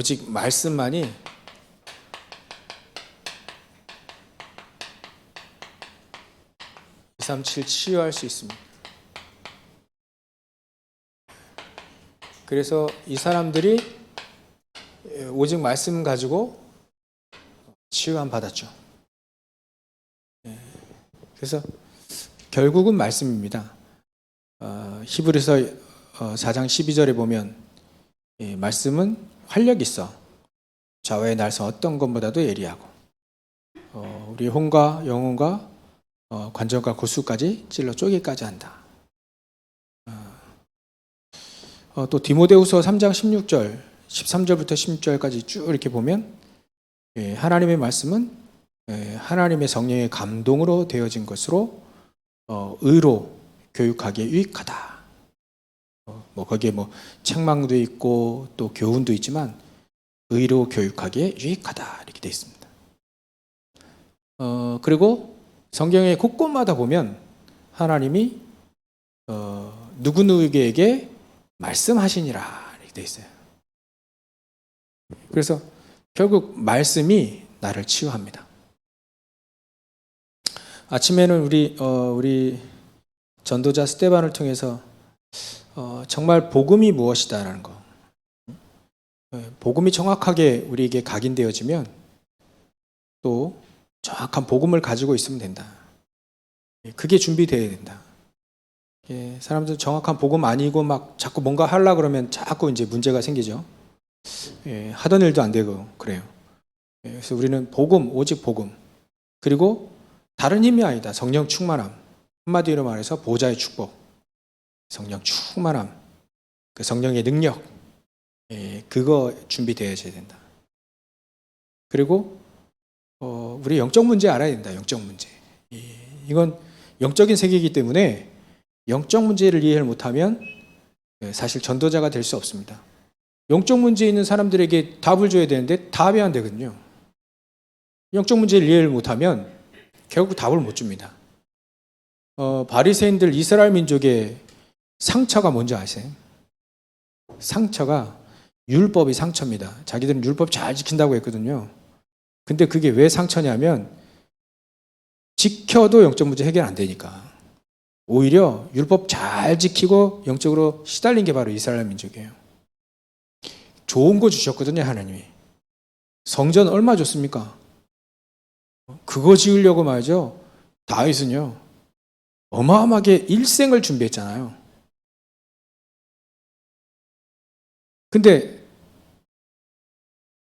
오직 말씀만이 237 치유할 수 있습니다. 그래서 이 사람들이 오직 말씀 가지고 치유함 받았죠. 그래서 결국은 말씀입니다. 히브리서 4장 12절에 보면 말씀은 활력 있어 좌우의 날선 어떤 것보다도 예리하고 우리 혼과 영혼과 관절과 골수까지 찔러 쪼개기까지 한다. 또 디모데후서 3장 16절 13절부터 16절까지 쭉 이렇게 보면 하나님의 말씀은 하나님의 성령의 감동으로 되어진 것으로 의로 교육하기에 유익하다. 거기에 책망도 있고 또 교훈도 있지만 의로 교육하기에 유익하다 이렇게 되어 있습니다. 그리고 성경의 곳곳마다 보면 하나님이 누구누구에게 말씀하시니라 이렇게 되어 있어요. 그래서 결국 말씀이 나를 치유합니다. 아침에는 우리 전도자 스테반을 통해서 정말 복음이 무엇이다라는 거, 복음이 정확하게 우리에게 각인되어지면 또 정확한 복음을 가지고 있으면 된다. 그게 준비되어야 된다. 사람들 정확한 복음 아니고 막 자꾸 뭔가 하려고 그러면 자꾸 이제 문제가 생기죠. 하던 일도 안 되고 그래요. 그래서 우리는 복음, 오직 복음, 그리고 다른 힘이 아니다. 성령 충만함. 한마디로 말해서 보좌의 축복, 성령 충만함, 그 성령의 능력, 그거 준비되어야 된다. 그리고 우리 영적 문제 알아야 된다. 영적 문제. 이건 영적인 세계이기 때문에 영적 문제를 이해를 못하면 사실 전도자가 될 수 없습니다. 영적 문제 있는 사람들에게 답을 줘야 되는데 답이 안 되거든요. 영적 문제를 이해를 못하면 결국 답을 못 줍니다. 바리새인들 이스라엘 민족의 상처가 뭔지 아세요? 상처가 율법이 상처입니다. 자기들은 율법 잘 지킨다고 했거든요. 근데 그게 왜 상처냐면 지켜도 영적 문제 해결 안 되니까. 오히려 율법 잘 지키고 영적으로 시달린 게 바로 이스라엘 민족이에요. 좋은 거 주셨거든요, 하나님이. 성전 얼마 줬습니까? 그거 지으려고 말이죠. 다윗은요, 어마어마하게 일생을 준비했잖아요. 근데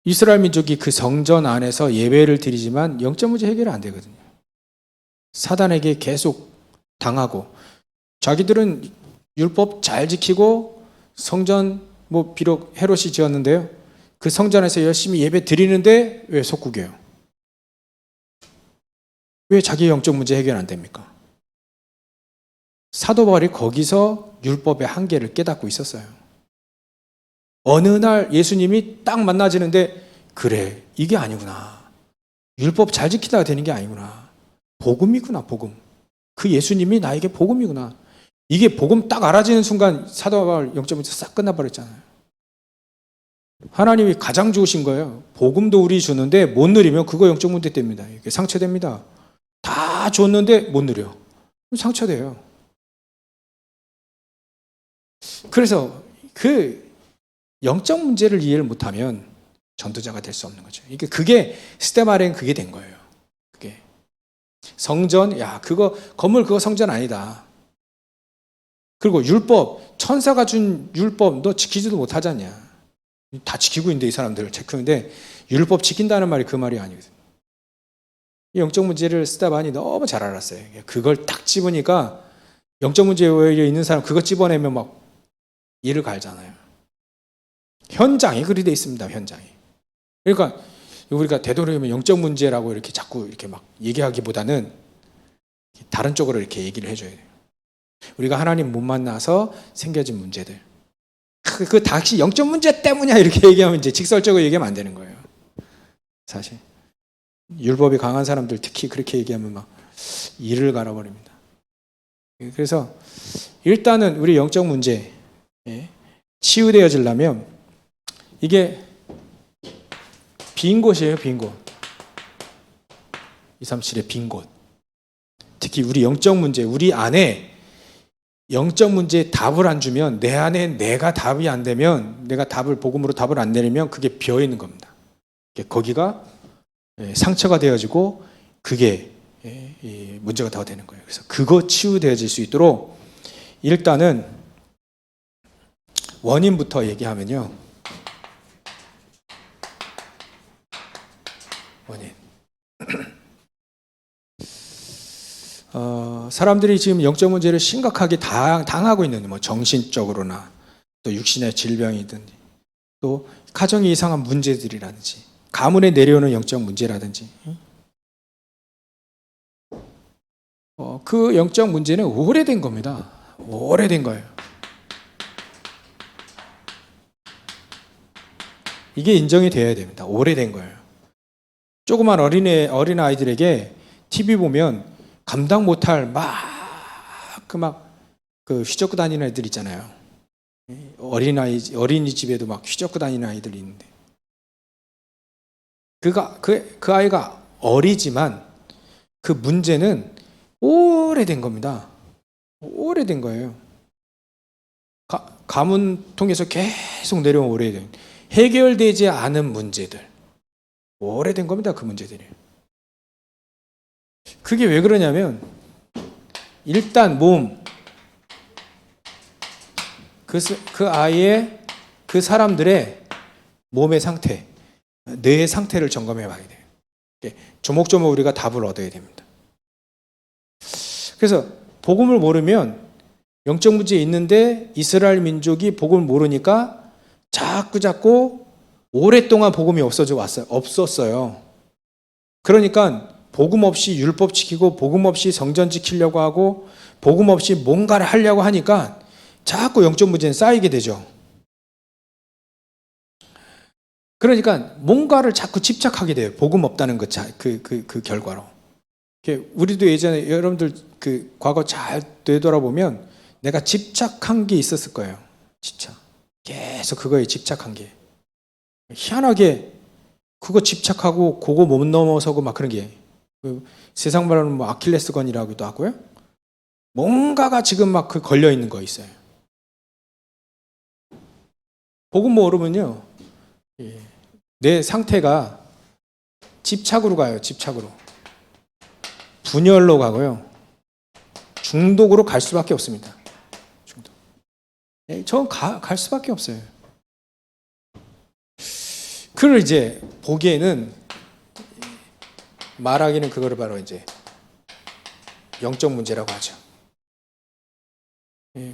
이스라엘 민족이 그 성전 안에서 예배를 드리지만 영적 문제 해결이 안 되거든요. 사단에게 계속 당하고, 자기들은 율법 잘 지키고 성전 비록 헤롯이 지었는데요, 그 성전에서 열심히 예배 드리는데 왜 속국이에요? 왜 자기 영적 문제 해결 안 됩니까? 사도 바울이 거기서 율법의 한계를 깨닫고 있었어요. 어느 날 예수님이 딱 만나지는데, 그래, 이게 아니구나. 율법 잘 지키다가 되는 게 아니구나. 복음이구나, 복음. 그 예수님이 나에게 복음이구나. 이게 복음 딱 알아지는 순간 사도 바울 영적 문제 싹 끝나버렸잖아요. 하나님이 가장 좋으신 거예요. 복음도 우리 주는데 못 누리면 그거 영적 문제 됩니다. 이게 상처됩니다. 다 줬는데 못 누려. 상처돼요. 그래서 그 영적 문제를 이해를 못하면 전도자가 될 수 없는 거죠. 그게 스테반엔 그게 된 거예요. 그게 성전, 그거 건물 그거 성전 아니다. 그리고 율법, 천사가 준 율법 너 지키지도 못하잖냐. 다 지키고 있는데 이 사람들을 체크하는데 율법 지킨다는 말이 그 말이 아니거든요. 이 영적 문제를 스테반이 너무 잘 알았어요. 그걸 딱 집으니까 영적 문제에 있는 사람 그거 집어내면 막 이를 갈잖아요. 현장이 그리 돼 있습니다. 현장이. 그러니까 우리가 되도록이면 영적 문제라고 이렇게 자꾸 이렇게 막 얘기하기보다는 다른 쪽으로 이렇게 얘기를 해줘야 돼요. 우리가 하나님 못 만나서 생겨진 문제들. 그 다시 영적 문제 때문이야 이렇게 얘기하면 이제 직설적으로 얘기하면 안 되는 거예요. 사실 율법이 강한 사람들 특히 그렇게 얘기하면 막 이를 갈아버립니다. 그래서 일단은 우리 영적 문제 치유되어지려면 이게 빈 곳이에요, 빈 곳. 237의 빈 곳. 특히 우리 영적 문제, 우리 안에 영적 문제에 답을 안 주면, 내 안에 내가 답이 안 되면, 내가 복음으로 답을 안 내리면 그게 비어 있는 겁니다. 거기가 상처가 되어지고 그게 문제가 더 되는 거예요. 그래서 그거 치유되어질 수 있도록 일단은 원인부터 얘기하면요. 원인. 사람들이 지금 영적 문제를 심각하게 당하고 있는, 뭐 정신적으로나 또 육신의 질병이든 또 가정에 이상한 문제들이라든지 가문에 내려오는 영적 문제라든지, 그 영적 문제는 오래된 겁니다. 오래된 거예요. 이게 인정이 되어야 됩니다. 오래된 거예요. 조그만 어린 아이들에게 TV 보면 감당 못할 그 휘젓고 다니는 애들 있잖아요. 어린이집에도 막 휘젓고 다니는 아이들이 있는데, 그 아이가 어리지만 그 문제는 오래된 겁니다. 오래된 거예요. 가문 통해서 계속 내려온 오래된, 해결되지 않은 문제들, 오래된 겁니다. 그 문제들이. 그게 왜 그러냐면, 일단 그 아이의, 그 사람들의 몸의 상태, 뇌의 상태를 점검해 봐야 돼요. 조목조목 우리가 답을 얻어야 됩니다. 그래서 복음을 모르면, 영적 문제 있는데 이스라엘 민족이 복음을 모르니까 자꾸 오랫동안 복음이 없었어요. 그러니까 복음 없이 율법 지키고 복음 없이 성전 지키려고 하고 복음 없이 뭔가를 하려고 하니까 자꾸 영적 문제는 쌓이게 되죠. 그러니까 뭔가를 자꾸 집착하게 돼요. 복음 없다는 그 결과로. 우리도 예전에 여러분들 그 과거 잘 되돌아보면 내가 집착한 게 있었을 거예요. 집착. 계속 그거에 집착한 게. 희한하게 그거 집착하고 그거 못 넘어서고 막 그런 게, 세상 말로는 뭐 아킬레스건이라고도 하고요. 뭔가가 지금 막 걸려 있는 거 있어요. 복음 모르면요, 내 상태가 집착으로 가요. 집착으로. 분열로 가고요. 중독으로 갈 수밖에 없습니다. 중독. 저 갈 수밖에 없어요. 그걸 이제 보기에는, 말하기는 그거를 바로 이제 영적 문제라고 하죠.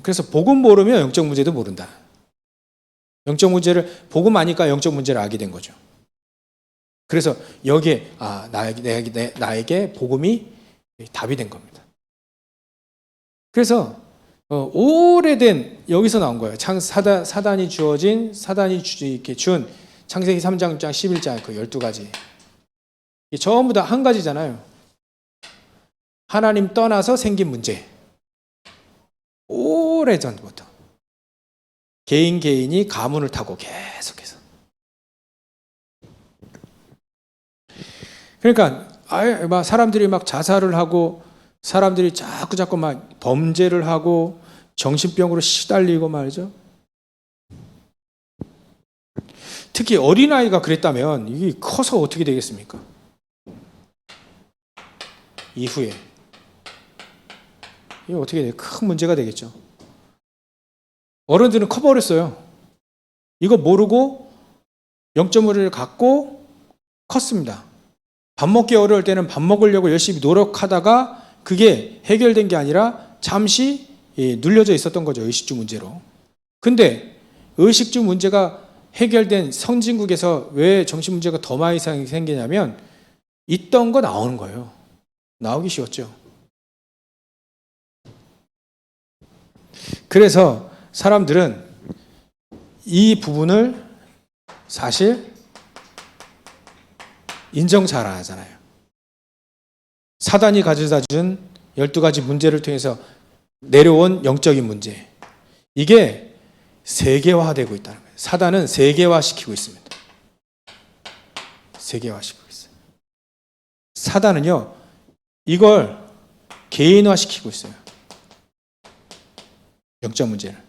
그래서 복음 모르면 영적 문제도 모른다. 영적 문제를 복음 아니까 영적 문제를 알게 된 거죠. 그래서 여기에 나에게 복음이 답이 된 겁니다. 그래서 오래된, 여기서 나온 거예요. 사단이 이렇게 준 창세기 3장 11장 그 12가지. 전부 다 한 가지잖아요. 하나님 떠나서 생긴 문제. 오래전부터. 개인이 가문을 타고 계속해서. 그러니까 막 사람들이 막 자살을 하고, 사람들이 자꾸 막 범죄를 하고 정신병으로 시달리고 말이죠. 특히 어린아이가 그랬다면 이게 커서 어떻게 되겠습니까? 이후에 이게 어떻게 돼요? 큰 문제가 되겠죠. 어른들은 커버렸어요. 이거 모르고 영점을 갖고 컸습니다. 밥 먹기 어려울 때는 밥 먹으려고 열심히 노력하다가 그게 해결된 게 아니라 잠시 눌려져 있었던 거죠. 의식주 문제로. 근데 의식주 문제가 해결된 선진국에서 왜 정신문제가 더 많이 생기냐면 있던 거 나오는 거예요. 나오기 쉬웠죠. 그래서 사람들은 이 부분을 사실 인정 잘 안 하잖아요. 사단이 가져다 준 12가지 문제를 통해서 내려온 영적인 문제. 이게 세계화되고 있다는 거예요. 사단은 세계화시키고 있습니다. 세계화시키고 있어요. 사단은요, 이걸 개인화시키고 있어요. 영적 문제를.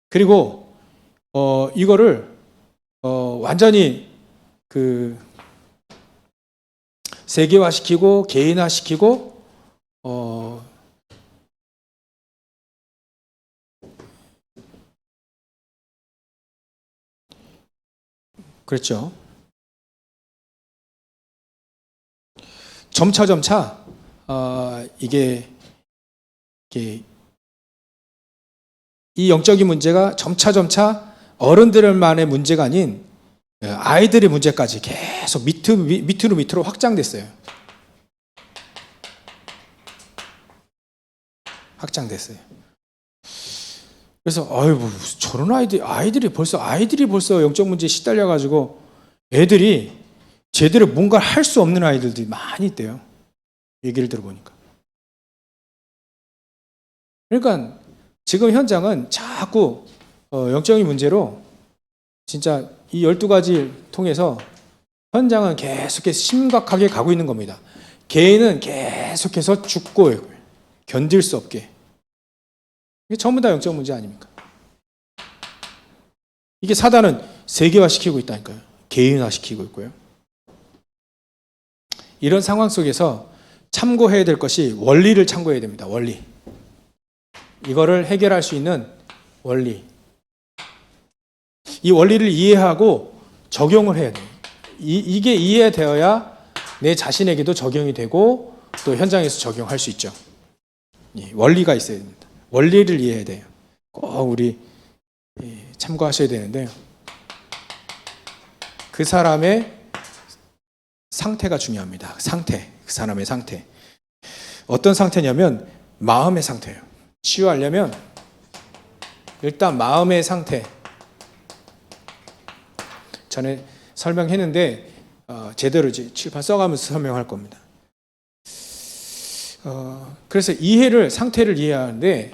그리고 이거를 완전히 세계화시키고 개인화시키고 그렇죠. 점차 이게 이 영적인 문제가 점차 어른들만의 문제가 아닌 아이들의 문제까지 계속 밑으로 확장됐어요. 확장됐어요. 그래서 저런 아이들이 벌써 영적 문제에 시달려 가지고 애들이 제대로 뭔가를 할 수 없는 아이들도 많이 있대요. 얘기를 들어보니까. 그러니까 지금 현장은 자꾸 영적인 문제로 진짜 이 12가지를 통해서 현장은 계속해서 심각하게 가고 있는 겁니다. 개인은 계속해서 죽고 견딜 수 없게. 이게 전부 다 영적 문제 아닙니까? 이게 사단은 세계화시키고 있다니까요. 개인화시키고 있고요. 이런 상황 속에서 참고해야 될 것이 원리를 참고해야 됩니다. 원리. 이거를 해결할 수 있는 원리. 이 원리를 이해하고 적용을 해야 돼요. 이게 이해되어야 내 자신에게도 적용이 되고 또 현장에서 적용할 수 있죠. 원리가 있어야 됩니다. 원리를 이해해야 돼요. 꼭 우리 참고하셔야 되는데요. 그 사람의 상태가 중요합니다. 그 사람의 상태. 어떤 상태냐면 마음의 상태예요. 치유하려면 일단 마음의 상태. 전에 설명했는데 제대로 이제 칠판 써가면서 설명할 겁니다. 그래서 상태를 이해하는데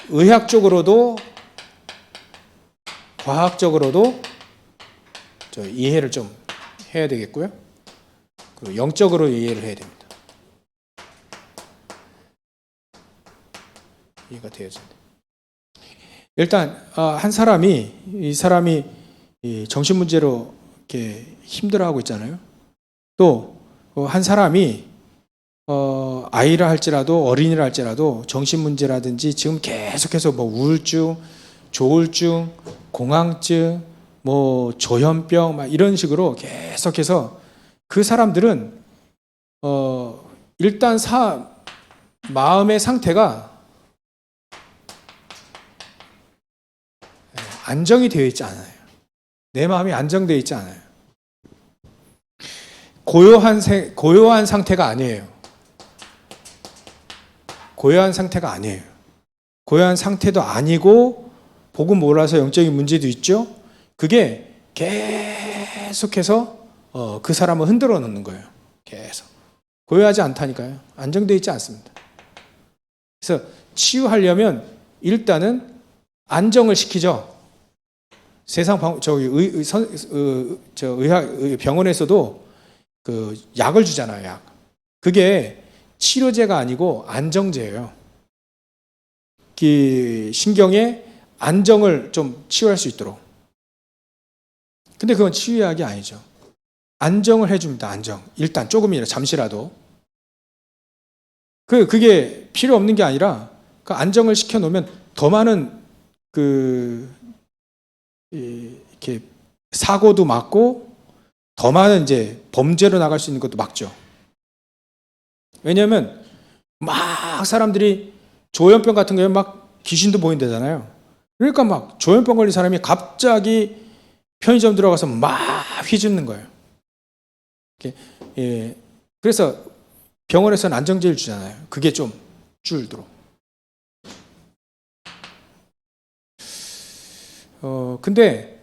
의학적으로도 과학적으로도 이해를 좀 해야 되겠고요. 그리고 영적으로 이해를 해야 됩니다. 이해가 되어야 됩니다. 일단 이 사람이 정신 문제로 이렇게 힘들어하고 있잖아요. 또 한 사람이 아이라 할지라도 어린이라 할지라도 정신 문제라든지 지금 계속해서 우울증, 조울증, 공황증, 조현병 막 이런 식으로 계속해서 그 사람들은 일단 마음의 상태가 안정이 되어 있지 않아요. 내 마음이 안정되어 있지 않아요. 고요한 상태가 아니에요. 고요한 상태가 아니에요. 고요한 상태도 아니고 복음 몰라서 영적인 문제도 있죠. 그게 계속해서 그 사람을 흔들어 놓는 거예요. 계속. 고요하지 않다니까요. 안정되어 있지 않습니다. 그래서 치유하려면 일단은 안정을 시키죠. 세상 병원에서도 그 약을 주잖아요. 약. 그게 치료제가 아니고 안정제예요. 신경의 안정을 좀 치유할 수 있도록. 근데 그건 치유약이 아니죠. 안정을 해줍니다. 안정. 일단 조금이라도 잠시라도. 그게 필요 없는 게 아니라 그 안정을 시켜놓으면 더 많은 이렇게 사고도 막고 더 많은 이제 범죄로 나갈 수 있는 것도 막죠. 왜냐하면 막 사람들이 조현병 같은 경우에 막 귀신도 보인다잖아요. 그러니까 막 조현병 걸린 사람이 갑자기 편의점 들어가서 막 휘젓는 거예요. 그래서 병원에서는 안정제를 주잖아요. 그게 좀 줄도록. 근데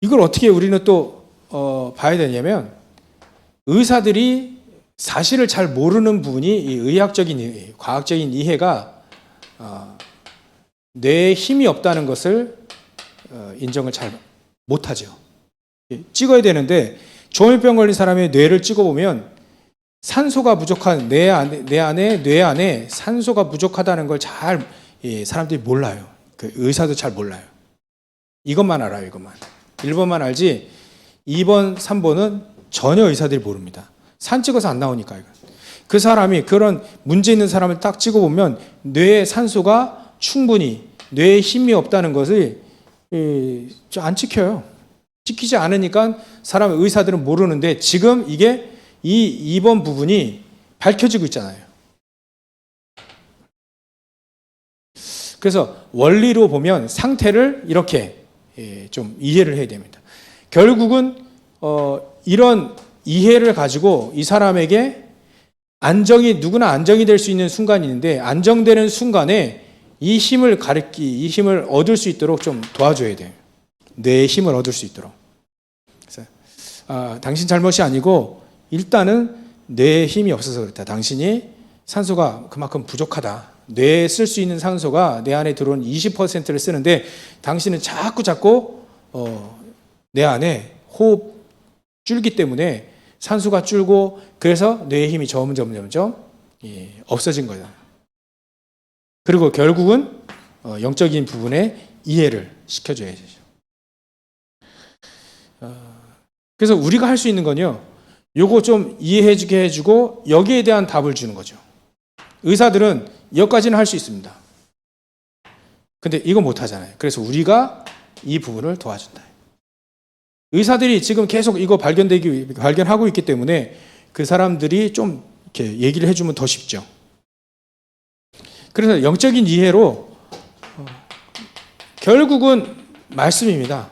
이걸 어떻게 우리는 또 봐야 되냐면 의사들이 사실을 잘 모르는 부분이 이 의학적인 과학적인 이해가 뇌에 힘이 없다는 것을 인정을 잘 못하죠. 찍어야 되는데 조현병 걸린 사람의 뇌를 찍어보면 산소가 부족한 뇌 안에 산소가 부족하다는 걸 잘 사람들이 몰라요. 그 의사도 잘 몰라요. 이것만 알아요. 이것만. 1번만 알지 2번, 3번은 전혀 의사들이 모릅니다. 산 찍어서 안 나오니까. 그 사람이 그런 문제 있는 사람을 딱 찍어보면 뇌에 산소가 충분히 뇌에 힘이 없다는 것을 안 찍혀요. 찍히지 않으니까 사람 의사들은 모르는데 지금 이게 이 2번 부분이 밝혀지고 있잖아요. 그래서 원리로 보면 상태를 이렇게 좀 이해를 해야 됩니다. 결국은 이런 이해를 가지고 이 사람에게 누구나 안정이 될 수 있는 순간이 있는데 안정되는 순간에 이 힘을 이 힘을 얻을 수 있도록 좀 도와줘야 돼요. 뇌의 힘을 얻을 수 있도록. 그래서 당신 잘못이 아니고 일단은 뇌에 힘이 없어서 그렇다. 당신이 산소가 그만큼 부족하다. 뇌에 쓸 수 있는 산소가 내 안에 들어온 20%를 쓰는데 당신은 자꾸 내 안에 호흡 줄기 때문에 산소가 줄고 그래서 뇌의 힘이 점점 없어진 거예요. 그리고 결국은 영적인 부분에 이해를 시켜줘야 되죠. 그래서 우리가 할 수 있는 건요. 요거 좀 이해해주게 해주고 여기에 대한 답을 주는 거죠. 의사들은 여기까지는 할 수 있습니다. 근데 이거 못하잖아요. 그래서 우리가 이 부분을 도와준다. 의사들이 지금 계속 이거 발견하고 있기 때문에 그 사람들이 좀 이렇게 얘기를 해주면 더 쉽죠. 그래서 영적인 이해로 결국은 말씀입니다.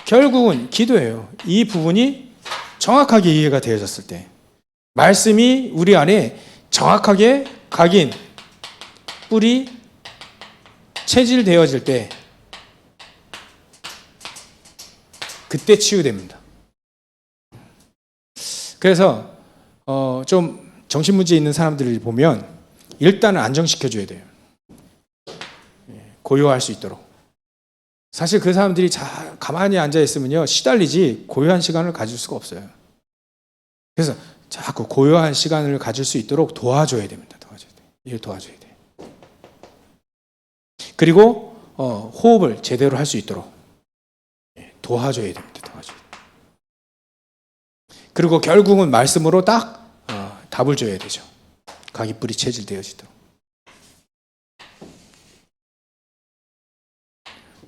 결국은 기도예요. 이 부분이 정확하게 이해가 되어졌을 때 말씀이 우리 안에 정확하게 각인, 뿌리, 체질되어질 때 그때 치유됩니다. 그래서 좀 정신문제 있는 사람들을 보면 일단은 안정시켜줘야 돼요. 고요할 수 있도록. 사실 그 사람들이 가만히 앉아있으면요 시달리지 고요한 시간을 가질 수가 없어요. 그래서 자꾸 고요한 시간을 가질 수 있도록 도와줘야 됩니다. 이를 도와줘야 돼. 그리고 호흡을 제대로 할 수 있도록 도와줘야 됩니다. 도와줘야 돼. 그리고 결국은 말씀으로 딱 답을 줘야 되죠. 각이 뿌리 체질되어지도록.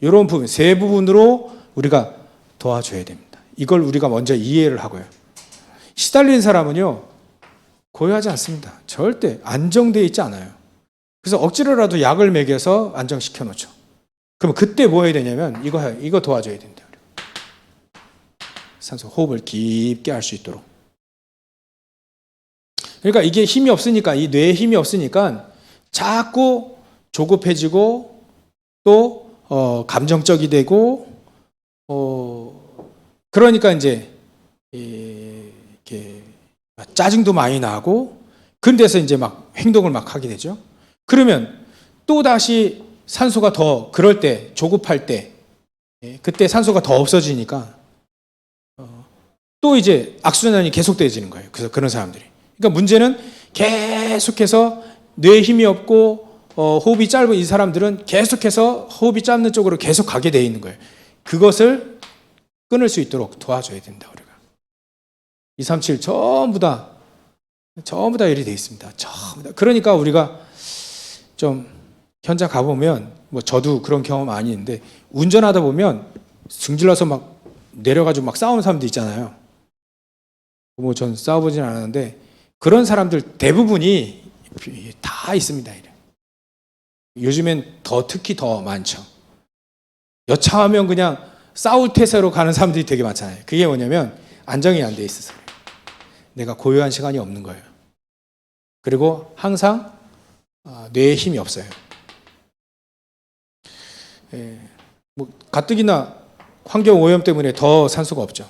이런 부분, 세 부분으로 우리가 도와줘야 됩니다. 이걸 우리가 먼저 이해를 하고요. 시달리는 사람은요, 고요하지 않습니다. 절대 안정되어 있지 않아요. 그래서 억지로라도 약을 먹여서 안정시켜 놓죠. 그럼 그때 뭐 해야 되냐면, 이거 도와줘야 된다. 산소, 호흡을 깊게 할 수 있도록. 그러니까 이게 힘이 없으니까, 이 뇌에 힘이 없으니까 자꾸 조급해지고 또 감정적이 되고 그러니까 이제 이렇게 짜증도 많이 나고 그런 데서 이제 막 행동을 막 하게 되죠. 그러면 또 다시 산소가 더 그럴 때 조급할 때 그때 산소가 더 없어지니까 또 이제 악순환이 계속되어지는 거예요. 그래서 그런 사람들이. 그러니까 문제는 계속해서 뇌에 힘이 없고 호흡이 짧은 이 사람들은 계속해서 호흡이 짧는 쪽으로 계속 가게 돼 있는 거예요. 그것을 끊을 수 있도록 도와줘야 된다, 우리가. 237 전부 다 일이 돼 있습니다. 전부 다. 그러니까 우리가 좀 현장 가보면 뭐 저도 그런 경험 많이 있는데 운전하다 보면 승질나서 막 내려가지고 막 싸우는 사람들 있잖아요. 뭐 전 싸워보진 않았는데 그런 사람들 대부분이 다 있습니다. 요즘엔 특히 더 많죠. 여차하면 그냥 싸울 태세로 가는 사람들이 되게 많잖아요. 그게 뭐냐면 안정이 안 돼 있어서 내가 고요한 시간이 없는 거예요. 그리고 항상 뇌에 힘이 없어요. 뭐 가뜩이나 환경 오염 때문에 더 산소가 없죠.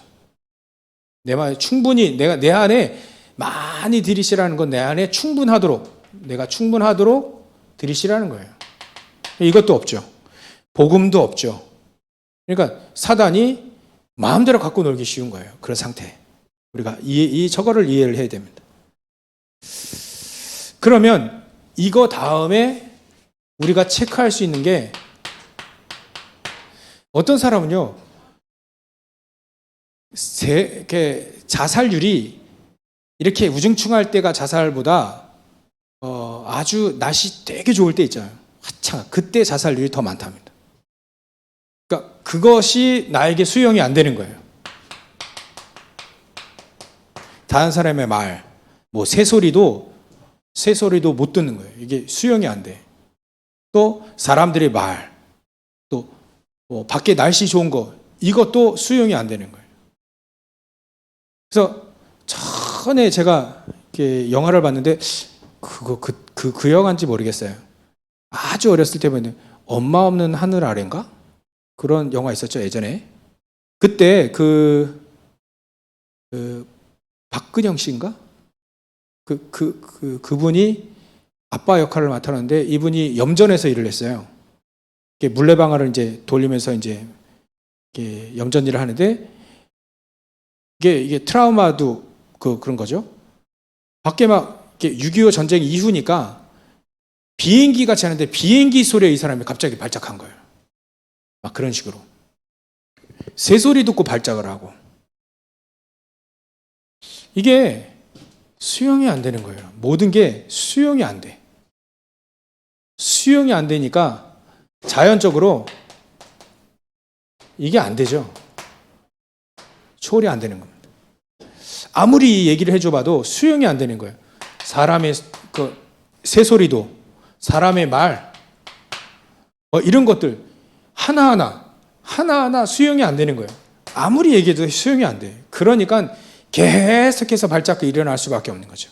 충분히 내 안에 많이 들이쉬라는 건 내 안에 내가 충분하도록 들이쉬라는 거예요. 이것도 없죠. 복음도 없죠. 그러니까 사단이 마음대로 갖고 놀기 쉬운 거예요. 그런 상태. 우리가 저거를 이해를 해야 됩니다. 그러면 이거 다음에 우리가 체크할 수 있는 게 어떤 사람은요, 자살률이 이렇게 우중충할 때가 자살보다 아주 날씨 되게 좋을 때 있잖아요. 화창 그때 자살률이 더 많답니다. 그러니까 그것이 나에게 수용이 안 되는 거예요. 다른 사람의 말, 뭐 새소리도 못 듣는 거예요. 이게 수용이 안 돼. 또 사람들의 말, 또 뭐 밖에 날씨 좋은 거, 이것도 수용이 안 되는 거예요. 그래서 전에 제가 이렇게 영화를 봤는데 그 영화인지 모르겠어요. 아주 어렸을 때 봤는데 엄마 없는 하늘 아래인가? 그런 영화 있었죠, 예전에. 그때 박근영 씨인가? 그분이 아빠 역할을 맡았는데 이분이 염전에서 일을 했어요. 물레방아를 이제 돌리면서 이제 염전 일을 하는데 이게 트라우마도 그런 거죠. 밖에 막 6.25 전쟁 이후니까 비행기가 지나는데 비행기 소리에 이 사람이 갑자기 발작한 거예요. 막 그런 식으로. 새소리 듣고 발작을 하고. 이게 수용이 안 되는 거예요. 모든 게 수용이 안 돼. 수용이 안 되니까 자연적으로 이게 안 되죠. 초월이 안 되는 겁니다. 아무리 얘기를 해줘봐도 수용이 안 되는 거예요. 사람의 새소리도, 사람의 말, 이런 것들 하나하나 수용이 안 되는 거예요. 아무리 얘기해도 수용이 안 돼. 그러니까 계속해서 발작이 일어날 수밖에 없는 거죠.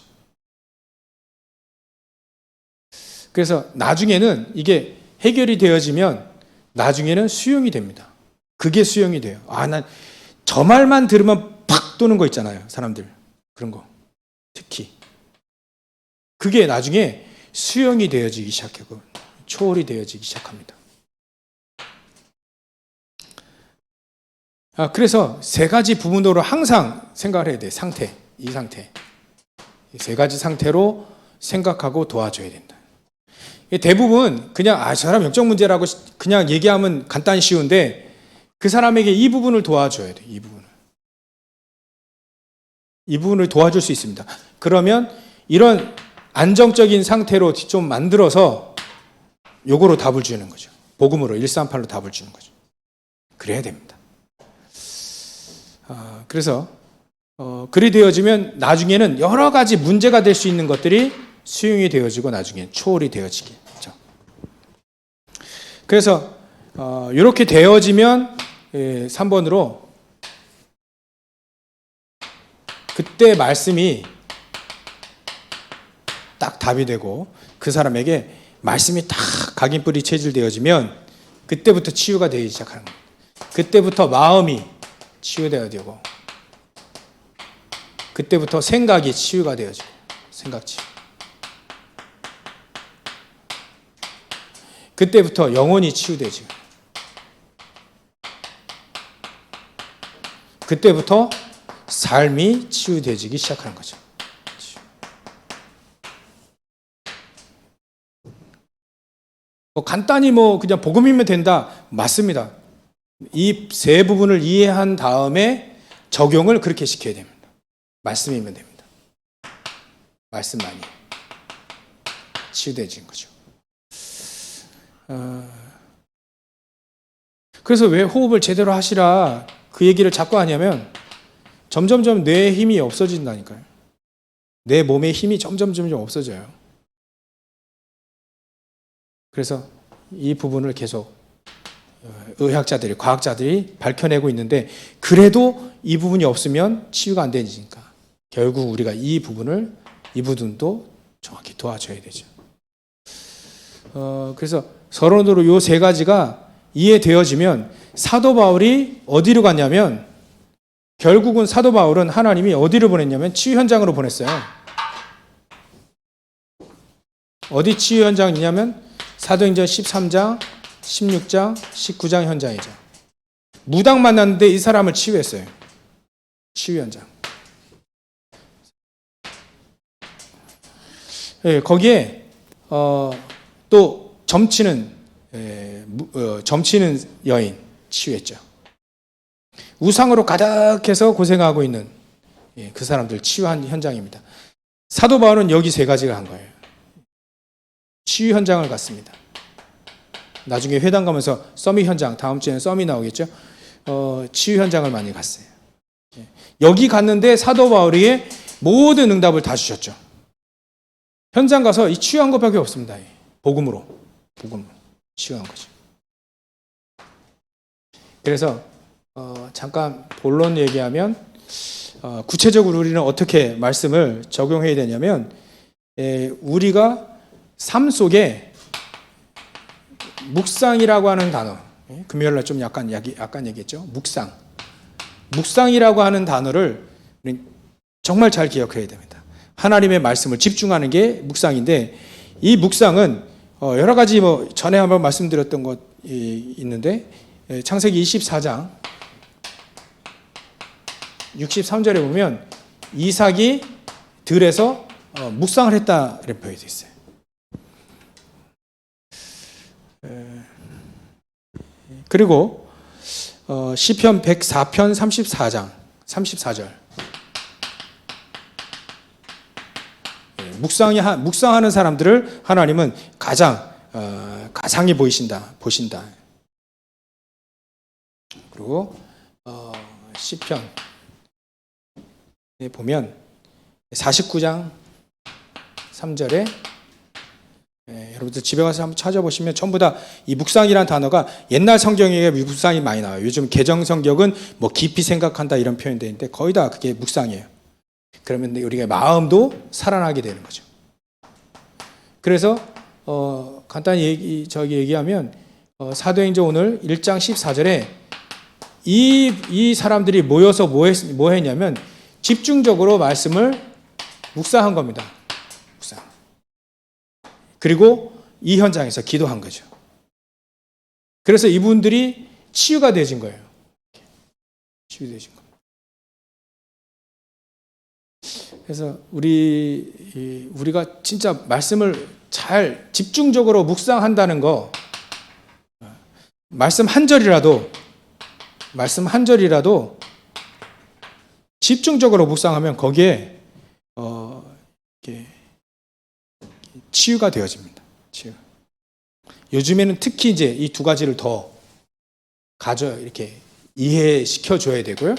그래서 나중에는 이게 해결이 되어지면 나중에는 수용이 됩니다. 그게 수용이 돼요. 난 저 말만 들으면 팍 도는 거 있잖아요. 사람들. 그런 거. 특히. 그게 나중에 수용이 되어지기 시작하고 초월이 되어지기 시작합니다. 그래서 세 가지 부분으로 항상 생각을 해야 돼요. 이 상태. 세 가지 상태로 생각하고 도와줘야 된다. 대부분 그냥 저 사람 영적 문제라고 그냥 얘기하면 간단히 쉬운데 그 사람에게 이 부분을 도와줘야 돼요. 이 부분을 도와줄 수 있습니다. 그러면 이런 안정적인 상태로 좀 만들어서 요거로 답을 주는 거죠. 복음으로 138로 답을 주는 거죠. 그래야 됩니다. 그래서 그리 되어지면 나중에는 여러 가지 문제가 될 수 있는 것들이 수용이 되어지고 나중에 초월이 되어지겠죠. 그래서 이렇게 되어지면 3번으로 그때 말씀이 딱 답이 되고 그 사람에게 말씀이 딱 각인뿌리 체질되어지면 그때부터 치유가 되기 시작하는 거예요. 그때부터 마음이 치유되어야 되고 그때부터 생각이 치유가 되어지고 생각 치유. 그때부터 영혼이 치유되지고 그때부터 삶이 치유되어지기 시작하는 거죠. 간단히 그냥 복음이면 된다. 맞습니다. 이 세 부분을 이해한 다음에 적용을 그렇게 시켜야 됩니다. 말씀이면 됩니다. 말씀만이 치유되어진 거죠. 그래서 왜 호흡을 제대로 하시라 그 얘기를 자꾸 하냐면 점점점 뇌의 힘이 없어진다니까요. 내 몸의 힘이 점점 없어져요. 그래서 이 부분을 계속 의학자들이, 과학자들이 밝혀내고 있는데 그래도 이 부분이 없으면 치유가 안 되니까 결국 우리가 이 부분도 정확히 도와줘야 되죠. 그래서 서론으로 이 세 가지가 이해되어지면 사도 바울이 어디로 갔냐면 결국은 사도 바울은 하나님이 어디를 보냈냐면 치유 현장으로 보냈어요. 어디 치유 현장이냐면 사도행전 13장, 16장, 19장 현장이죠. 무당 만났는데 이 사람을 치유했어요. 치유 현장. 예, 거기에 또 점치는 여인 치유했죠. 우상으로 가득해서 고생하고 있는 그 사람들 치유한 현장입니다. 사도 바울은 여기 세 가지를 한 거예요. 치유 현장을 갔습니다. 나중에 회당 가면서 서밋 현장, 다음 주에는 서밋 나오겠죠. 치유 현장을 많이 갔어요. 여기 갔는데 사도 바울이 모든 응답을 다 주셨죠. 현장 가서 이 치유한 것밖에 없습니다. 복음으로 치유한 거죠. 그래서 잠깐 본론 얘기하면 구체적으로 우리는 어떻게 말씀을 적용해야 되냐면 우리가 삶 속에 묵상이라고 하는 단어, 금요일날 좀 약간 얘기했죠. 묵상이라고 하는 단어를 정말 잘 기억해야 됩니다. 하나님의 말씀을 집중하는 게 묵상인데, 이 묵상은 여러 가지 전에 한번 말씀드렸던 것이 있는데, 창세기 24장 63절에 보면 이삭이 들에서 묵상을 했다 이렇게 표현되어 있어요. 그리고 시편 104편 34장 34절 묵상하는 사람들을 하나님은 가장히 보신다. 그리고 시편 보면 49장 3절에 여러분들 집에 가서 한번 찾아보시면 전부 다 이 묵상이라는 단어가 옛날 성경에 묵상이 많이 나와요. 요즘 개정 성경은 깊이 생각한다 이런 표현되어 있는데 거의 다 그게 묵상이에요. 그러면 우리가 마음도 살아나게 되는 거죠. 그래서 간단히 얘기하면 사도행전 오늘 1장 14절에 이 사람들이 모여서 뭐 했냐면 집중적으로 말씀을 묵상한 겁니다. 묵상. 그리고 이 현장에서 기도한 거죠. 그래서 이분들이 치유가 되어진 거예요. 치유되어진 겁니다. 그래서 우리가 진짜 말씀을 잘 집중적으로 묵상한다는 거, 말씀 한 절이라도 집중적으로 묵상하면 거기에 치유가 되어집니다. 치유. 요즘에는 특히 이제 이 두 가지를 더 이렇게 이해시켜 줘야 되고요.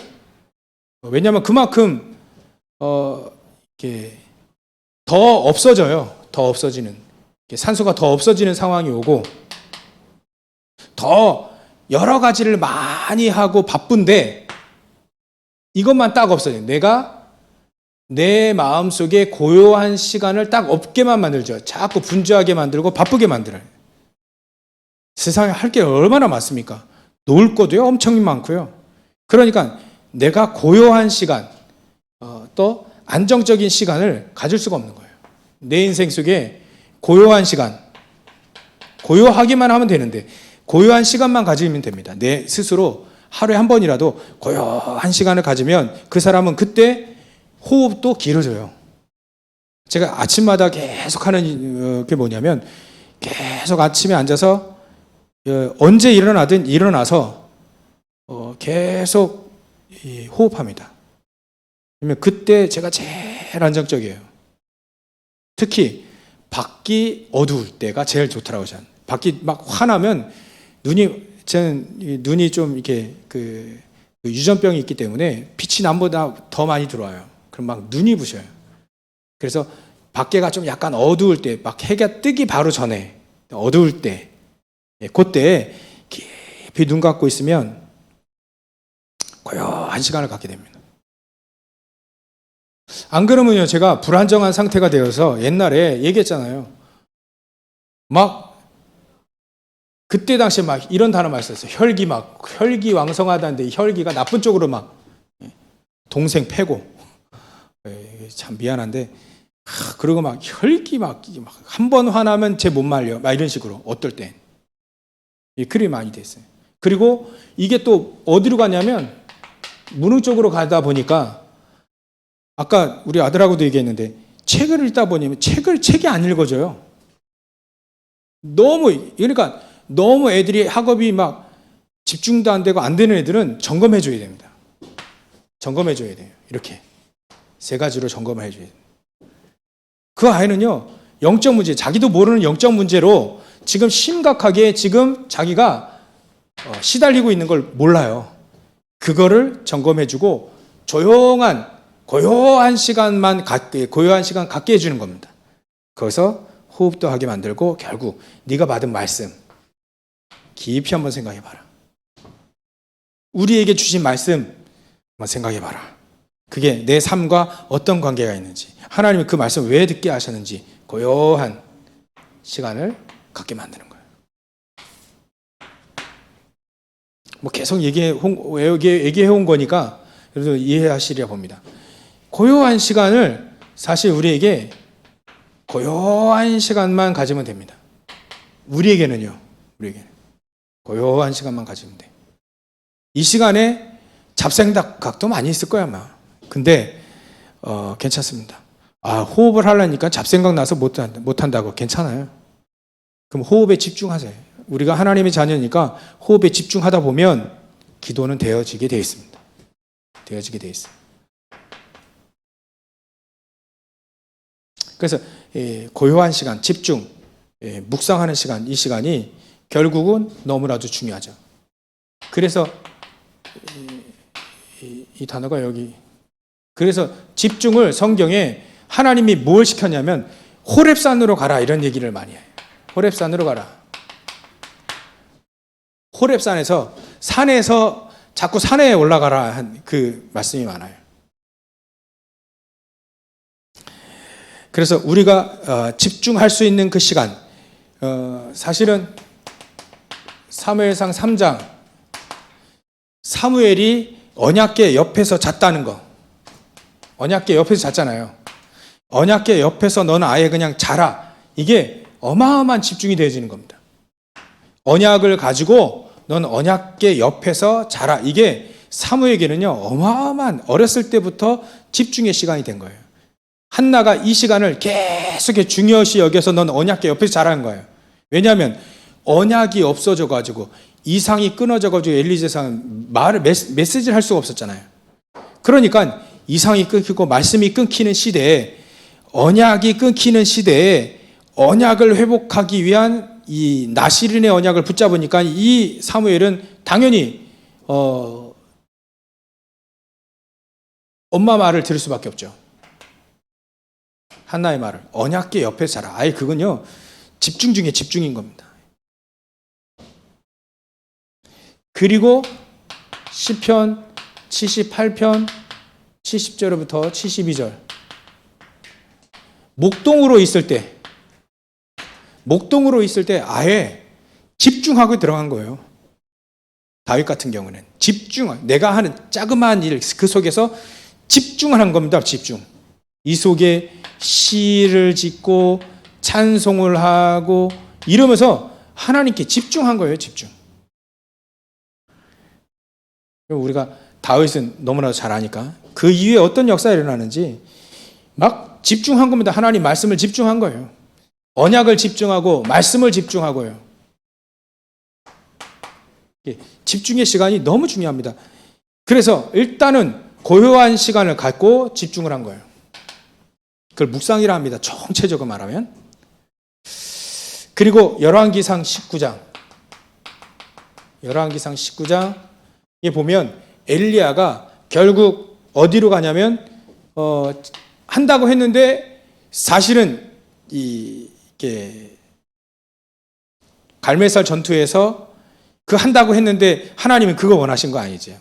왜냐하면 그만큼 이렇게 더 없어지는 산소가 더 없어지는 상황이 오고 더 여러 가지를 많이 하고 바쁜데 이것만 딱 없어져요. 내가 내 마음속에 고요한 시간을 딱 없게만 만들죠. 자꾸 분주하게 만들고 바쁘게 만들어요. 세상에 할 게 얼마나 많습니까? 놀 것도요 엄청 많고요. 그러니까 내가 고요한 시간, 또 안정적인 시간을 가질 수가 없는 거예요. 내 인생 속에 고요한 시간, 고요하기만 하면 되는데 고요한 시간만 가지면 됩니다. 내 스스로 하루에 한 번이라도 고요한 시간을 가지면 그 사람은 그때 호흡도 길어져요. 제가 아침마다 계속 하는 게 뭐냐면 계속 아침에 앉아서 언제 일어나든 일어나서 계속 호흡합니다. 그러면 그때 제가 제일 안정적이에요. 특히 밖이 어두울 때가 제일 좋더라고요. 저는. 밖이 막 화나면 눈이 좀 이렇게 그 유전병이 있기 때문에 빛이 남보다 더 많이 들어와요. 그럼 막 눈이 부셔요. 그래서 밖에가 좀 약간 어두울 때, 막 해가 뜨기 바로 전에 어두울 때, 그때 깊이 눈 감고 있으면 고요한 시간을 갖게 됩니다. 안 그러면요, 제가 불안정한 상태가 되어서 옛날에 얘기했잖아요. 그때 당시에 이런 단어 많이 썼어요. 혈기왕성하다는데 혈기가 나쁜 쪽으로 동생 패고. 참 미안한데, 그리고 혈기 한 번 화나면 쟤 못 말려. 이런 식으로, 어떨 땐. 그리 많이 됐어요. 그리고 이게 또 어디로 가냐면 무능 쪽으로 가다 보니까 아까 우리 아들하고도 얘기했는데 책을 읽다 보니 책이 안 읽어져요. 그러니까 너무 애들이 학업이 막 집중도 안 되고 안 되는 애들은 점검해 줘야 됩니다. 점검해 줘야 돼요. 이렇게 세 가지로 점검을 해 줘야 돼요. 그 아이는요, 영적 문제, 자기도 모르는 영적 문제로 지금 심각하게 지금 자기가 시달리고 있는 걸 몰라요. 그거를 점검해 주고 고요한 시간 갖게 해주는 겁니다. 거기서 호흡도 하게 만들고 결국 네가 받은 말씀 깊이 한번 생각해 봐라. 우리에게 주신 말씀 한번 생각해 봐라. 그게 내 삶과 어떤 관계가 있는지, 하나님이 그 말씀 왜 듣게 하셨는지 고요한 시간을 갖게 만드는 거예요. 뭐 계속 얘기해 온 거니까 그래도 이해하시리라 봅니다. 고요한 시간을 사실 우리에게 고요한 시간만 가지면 됩니다. 우리에게는요. 고요한 시간만 가지면 돼. 이 시간에 잡생각도 많이 있을 거야 아마. 근데 괜찮습니다. 호흡을 하려니까 잡생각 나서 못한다고. 괜찮아요. 그럼 호흡에 집중하세요. 우리가 하나님의 자녀니까 호흡에 집중하다 보면 기도는 되어지게 되어 있습니다. 되어지게 되어 있어요. 그래서 고요한 시간, 집중, 묵상하는 시간, 이 시간이 결국은 너무나도 중요하죠. 그래서 이 단어가 여기, 그래서 집중을 성경에 하나님이 뭘 시켰냐면 호렙산으로 가라 이런 얘기를 많이 해요. 호렙산으로 가라. 호렙산에서 산에서 자꾸 산에 올라가라 한 그 말씀이 많아요. 그래서 우리가 집중할 수 있는 그 시간, 사실은 사무엘상 3장 사무엘이 언약궤 옆에서 잤다는 거. 언약궤 옆에서 잤잖아요. 언약궤 옆에서 너는 아예 그냥 자라. 이게 어마어마한 집중이 되어지는 겁니다. 언약을 가지고 넌 언약궤 옆에서 자라. 이게 사무에게는요, 어마어마한 어렸을 때부터 집중의 시간이 된 거예요. 한나가 이 시간을 계속 중요시 여겨서 넌 언약궤 옆에서 자라는 거예요. 왜냐하면 언약이 없어져가지고 이상이 끊어져가지고 엘리제상은 메시지를 할 수가 없었잖아요. 그러니까 이상이 끊기고 말씀이 끊기는 시대에, 언약이 끊기는 시대에 언약을 회복하기 위한 이 나시린의 언약을 붙잡으니까 이 사무엘은 당연히 엄마 말을 들을 수밖에 없죠. 한나의 말을. 언약궤 옆에 자라. 아예 그건요, 집중 중에 집중인 겁니다. 그리고 시편 78편 70절부터 72절. 목동으로 있을 때 아예 집중하고 들어간 거예요. 다윗 같은 경우는 내가 하는 자그마한 일, 그 속에서 집중을 한 겁니다. 집중. 이 속에 시를 짓고 찬송을 하고 이러면서 하나님께 집중한 거예요. 집중. 우리가 다윗은 너무나도 잘 아니까 그 이후에 어떤 역사가 일어나는지 막 집중한 겁니다. 하나님 말씀을 집중한 거예요. 언약을 집중하고 말씀을 집중하고요. 집중의 시간이 너무 중요합니다. 그래서 일단은 고요한 시간을 갖고 집중을 한 거예요. 그걸 묵상이라 합니다. 총체적으로 말하면. 그리고 열왕기상 19장에 보면 엘리야가 결국 어디로 가냐면 한다고 했는데 사실은 이게 갈멜살 전투에서 그 한다고 했는데 하나님은 그거 원하신 거 아니죠.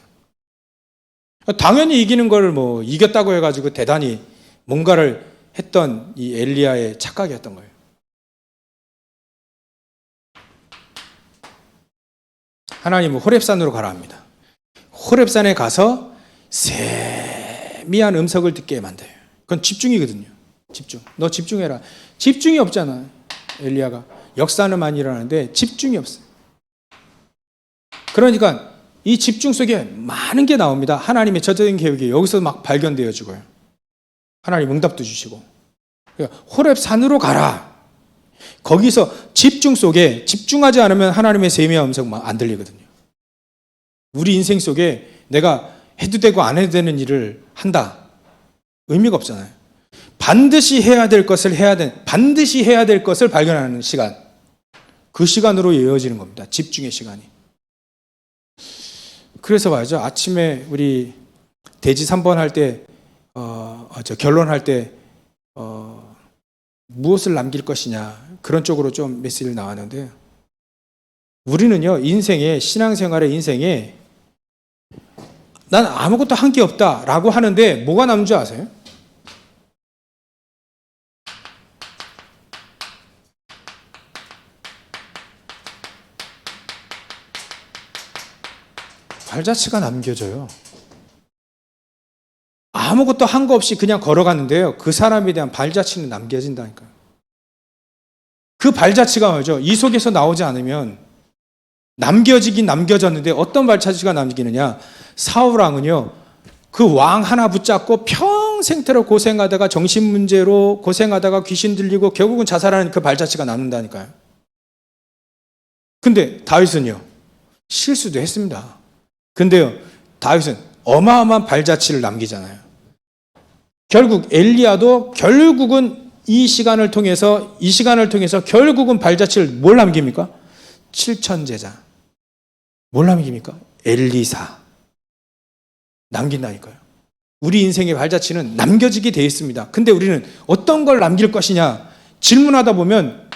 당연히 이기는 걸 뭐 이겼다고 해가지고 대단히 뭔가를 했던 이 엘리야의 착각이었던 거예요. 하나님은 호렙산으로 가라 합니다. 호렙산에 가서 세미한 음성을 듣게 만들어요. 그건 집중이거든요. 집중. 너 집중해라. 집중이 없잖아. 엘리야가. 역사는 많이 일어나는데 집중이 없어요. 그러니까 이 집중 속에 많은 게 나옵니다. 하나님의 전적인 계획이 여기서 막 발견되어지고요. 하나님 응답도 주시고. 호렙 산으로 가라. 거기서 집중 속에 집중하지 않으면 하나님의 세미한 음성 안 들리거든요. 우리 인생 속에 내가 해도 되고 안 해도 되는 일을 한다. 의미가 없잖아요. 반드시 해야 될 것을 반드시 해야 될 것을 발견하는 시간. 그 시간으로 이어지는 겁니다. 집중의 시간이. 그래서 말이죠. 아침에 우리 대지 3번 할 때, 결론할 때, 무엇을 남길 것이냐. 그런 쪽으로 좀 메시지를 나왔는데, 우리는요, 신앙생활의 인생에, 난 아무것도 한 게 없다. 라고 하는데, 뭐가 남는 줄 아세요? 발자취가 남겨져요. 아무것도 한 거 없이 그냥 걸어갔는데요. 그 사람에 대한 발자취는 남겨진다니까요. 그 발자취가 뭐죠? 이 속에서 나오지 않으면 남겨지긴 남겨졌는데 어떤 발자취가 남기느냐? 사울왕은요. 그 왕 하나 붙잡고 평생토록 고생하다가 정신문제로 고생하다가 귀신 들리고 결국은 자살하는 그 발자취가 남는다니까요. 근데 다윗은요. 실수도 했습니다. 근데요, 다윗은 어마어마한 발자취를 남기잖아요. 결국 엘리야도 결국은 이 시간을 통해서 결국은 발자취를 뭘 남깁니까? 7천 제자. 뭘 남깁니까? 엘리사. 남긴다니까요. 우리 인생의 발자취는 남겨지게 되어 있습니다. 근데 우리는 어떤 걸 남길 것이냐? 질문하다 보면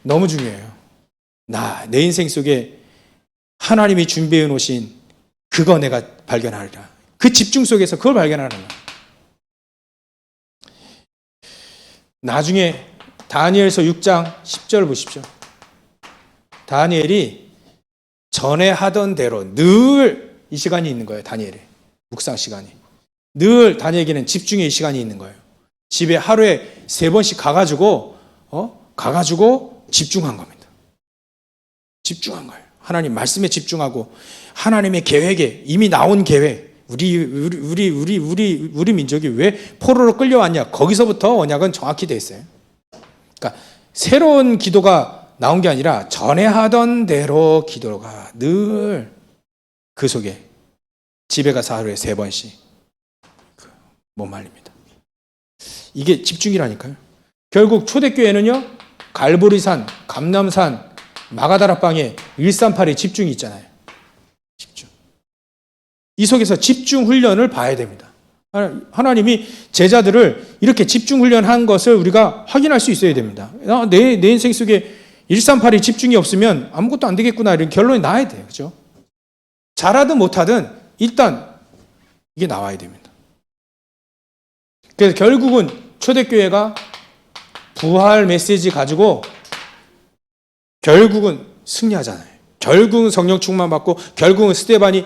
너무 중요해요. 내 인생 속에 하나님이 준비해 놓으신 그거 내가 발견하리라. 그 집중 속에서 그걸 발견하리라. 나중에 다니엘서 6장 10절 보십시오. 다니엘이 전에 하던 대로 늘 이 시간이 있는 거예요. 다니엘의 묵상 시간이. 늘 다니엘에게는 집중의 시간이 있는 거예요. 집에 하루에 3번씩 가가지고 집중한 겁니다. 집중한 거예요. 하나님 말씀에 집중하고 하나님의 계획에 이미 나온 계획. 우리 민족이 왜 포로로 끌려왔냐? 거기서부터 언약은 정확히 돼 있어요. 그러니까 새로운 기도가 나온 게 아니라 전에 하던 대로 기도가 늘 그 속에 집에 가서 하루에 3번씩 못 말립니다. 이게 집중이라니까요. 결국 초대교회는요. 갈보리산, 감남산, 마가다락방에 138의 집중이 있잖아요. 집중. 이 속에서 집중 훈련을 봐야 됩니다. 하나님이 제자들을 이렇게 집중 훈련한 것을 우리가 확인할 수 있어야 됩니다. 내 인생 속에 138의 집중이 없으면 아무것도 안 되겠구나 이런 결론이 나야 돼요. 그죠? 잘하든 못하든 일단 이게 나와야 됩니다. 그래서 결국은 초대교회가 부활 메시지 가지고 결국은 승리하잖아요. 결국은 성령 충만 받고 결국은 스데반이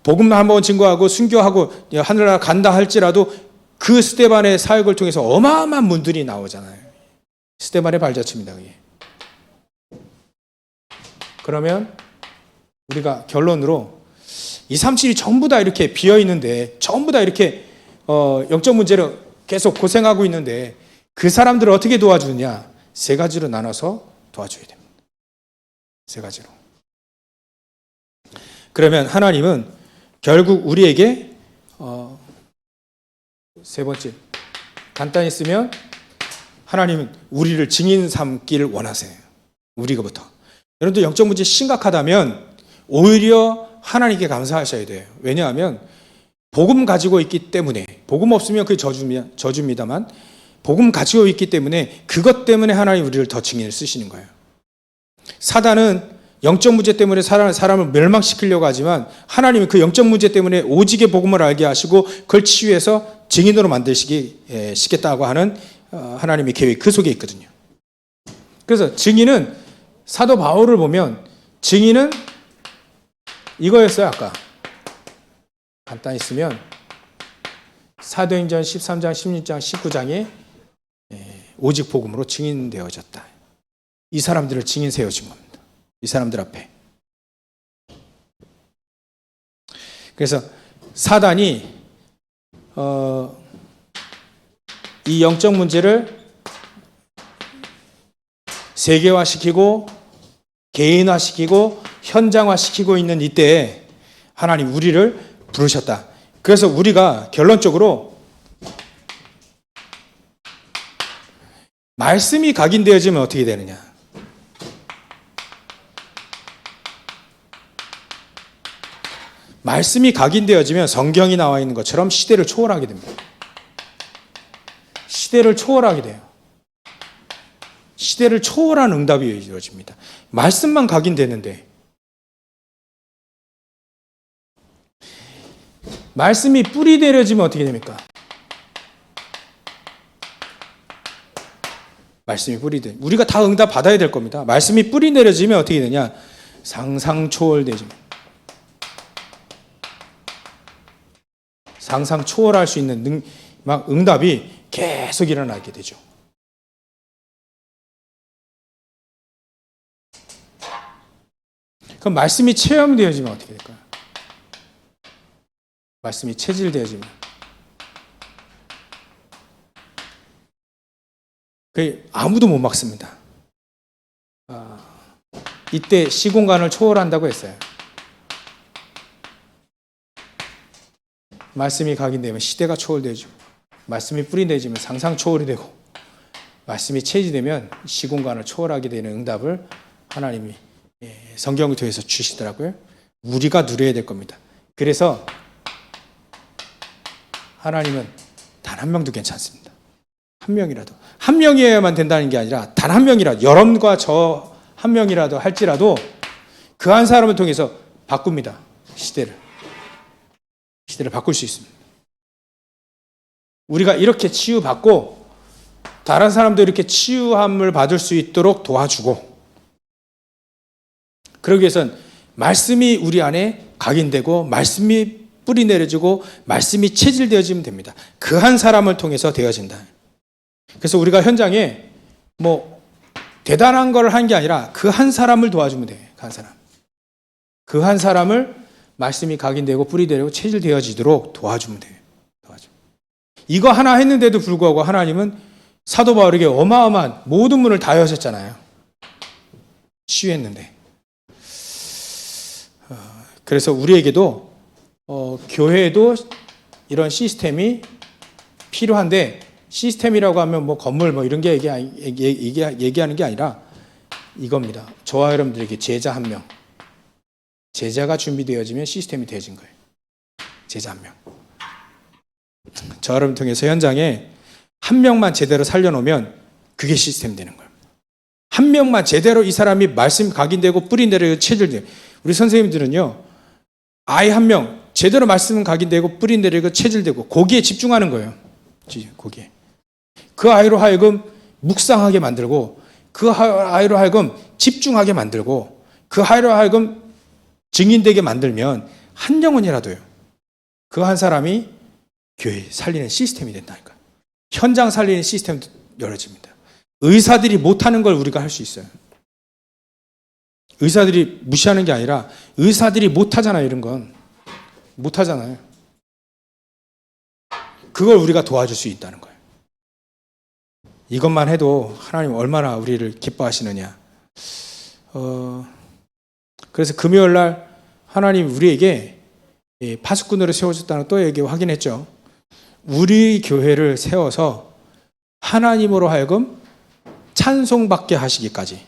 복음 한번 증거하고 순교하고 하늘나라 간다 할지라도 그 스데반의 사역을 통해서 어마어마한 문들이 나오잖아요. 스데반의 발자취입니다. 그게. 그러면 우리가 결론으로 237이 전부 다 이렇게 비어 있는데 전부 다 이렇게 영적 문제로 계속 고생하고 있는데 그 사람들을 어떻게 도와주느냐? 3가지로 나눠서 도와줘야 됩니다. 3가지로. 그러면 하나님은 결국 우리에게 3번째 간단히 쓰면 하나님은 우리를 증인 삼기를 원하세요. 우리가부터. 여러분들 영적 문제 심각하다면 오히려 하나님께 감사하셔야 돼요. 왜냐하면 복음 가지고 있기 때문에 복음 없으면 그게 저주입니다만 복음 가지고 있기 때문에 그것 때문에 하나님 우리를 더 증인을 쓰시는 거예요. 사단은 영적 문제 때문에 사람을 멸망시키려고 하지만 하나님은 그 영적 문제 때문에 오직의 복음을 알게 하시고 그걸 치유해서 증인으로 만드시겠다고 하는 하나님의 계획이 그 속에 있거든요. 그래서 증인은 사도 바울을 보면 증인은 이거였어요. 아까 간단히 쓰면 사도행전 13장, 16장, 19장에 오직 복음으로 증인되어졌다. 이 사람들을 증인 세워진 겁니다. 이 사람들 앞에. 그래서 사단이 이 영적 문제를 세계화시키고 개인화시키고 현장화시키고 있는 이때에 하나님 우리를 부르셨다. 그래서 우리가 결론적으로 말씀이 각인되어지면 어떻게 되느냐? 말씀이 각인되어지면 성경이 나와 있는 것처럼 시대를 초월하게 됩니다. 시대를 초월하게 돼요. 시대를 초월한 응답이 이루어집니다. 말씀만 각인되는데 말씀이 뿌리 내려지면 어떻게 됩니까? 말씀이 뿌리 내. 우리가 다 응답 받아야 될 겁니다. 말씀이 뿌리 내려지면 어떻게 되냐? 상상 초월되죠. 상상 초월할 수 있는 응답이 계속 일어나게 되죠. 그럼 말씀이 체험되어지면 어떻게 될까요? 말씀이 체질되어지면 아무도 못 막습니다. 이때 시공간을 초월한다고 했어요. 말씀이 각인되면 시대가 초월되죠. 말씀이 뿌리내지면 상상 초월이 되고 말씀이 체질되면 시공간을 초월하게 되는 응답을 하나님이 성경을 통해서 주시더라고요. 우리가 누려야 될 겁니다. 그래서 하나님은 단 한 명도 괜찮습니다. 한 명이라도. 한 명이어야만 된다는 게 아니라 단 한 명이라도, 여러분과 저 한 명이라도 할지라도 그 한 사람을 통해서 바꿉니다. 시대를 바꿀 수 있습니다. 우리가 이렇게 치유받고 다른 사람도 이렇게 치유함을 받을 수 있도록 도와주고, 그러기 위해선 말씀이 우리 안에 각인되고 말씀이 뿌리 내려지고 말씀이 체질되어지면 됩니다. 그 한 사람을 통해서 되어진다. 그래서 우리가 현장에 대단한 걸 한 게 아니라 그 한 사람을 도와주면 돼요. 그 한 사람. 그 한 사람을 말씀이 각인되고 뿌리 내리고 체질되어지도록 도와주면 돼요. 이거 하나 했는데도 불구하고 하나님은 사도 바울에게 어마어마한 모든 문을 다 여셨잖아요. 치유했는데. 그래서 우리에게도 교회에도 이런 시스템이 필요한데, 시스템이라고 하면 건물 이런 게 얘기하는 게 아니라 이겁니다. 저와 여러분들에게 제자 한 명. 제자가 준비되어지면 시스템이 되어진 거예요. 제자 한 명. 저 여러분 통해서 현장에 한 명만 제대로 살려놓으면 그게 시스템 되는 거예요. 한 명만 제대로 이 사람이 말씀 각인되고 뿌리 내려 체질되고, 우리 선생님들은요, 아이 한 명 제대로 말씀 각인되고 뿌리 내리고 체질되고 거기에 집중하는 거예요. 거기에. 그 아이로 하여금 묵상하게 만들고, 그 아이로 하여금 집중하게 만들고, 그 아이로 하여금 증인되게 만들면 한 영혼이라도요, 그 한 사람이 교회 살리는 시스템이 된다니까요. 현장 살리는 시스템도 열어집니다. 의사들이 못하는 걸 우리가 할 수 있어요. 의사들이 무시하는 게 아니라 의사들이 못하잖아요. 이런 건 못하잖아요. 그걸 우리가 도와줄 수 있다는 거예요. 이것만 해도 하나님 얼마나 우리를 기뻐하시느냐. 그래서 금요일 날 하나님 우리에게 파수꾼으로 세워줬다는 또 얘기 확인했죠. 우리 교회를 세워서 하나님으로 하여금 찬송받게 하시기까지,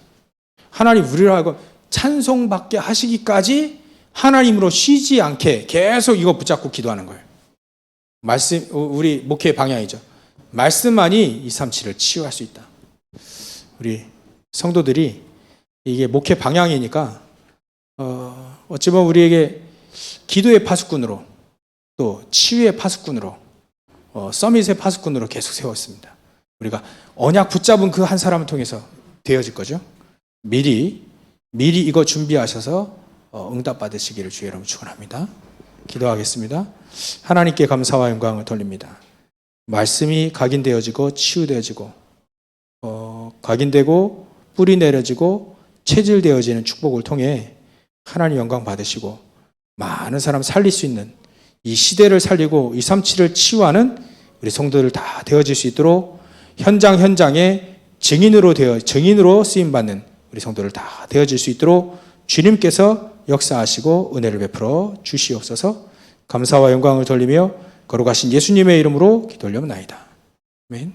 하나님 우리로 하여금 찬송받게 하시기까지 하나님으로 쉬지 않게 계속 이거 붙잡고 기도하는 거예요. 말씀, 우리 목회의 방향이죠. 말씀만이 237을 치유할 수 있다. 우리 성도들이 이게 목회 방향이니까 어찌 보면 우리에게 기도의 파수꾼으로, 또 치유의 파수꾼으로, 서밋의 파수꾼으로 계속 세웠습니다. 우리가 언약 붙잡은 그 한 사람을 통해서 되어질 거죠. 미리 이거 준비하셔서 응답 받으시기를 주의 이름으로 축원합니다. 기도하겠습니다. 하나님께 감사와 영광을 돌립니다. 말씀이 각인되어지고 치유되어지고 각인되고 뿌리 내려지고 체질되어지는 축복을 통해 하나님 영광 받으시고 많은 사람 살릴 수 있는 이 시대를 살리고 237을 치유하는 우리 성도들 다 되어질 수 있도록 현장에 증인으로 쓰임받는 우리 성도들 다 되어질 수 있도록 주님께서 역사하시고 은혜를 베풀어 주시옵소서. 감사와 영광을 돌리며 거룩하신 예수님의 이름으로 기도 올려옵나이다. 아멘.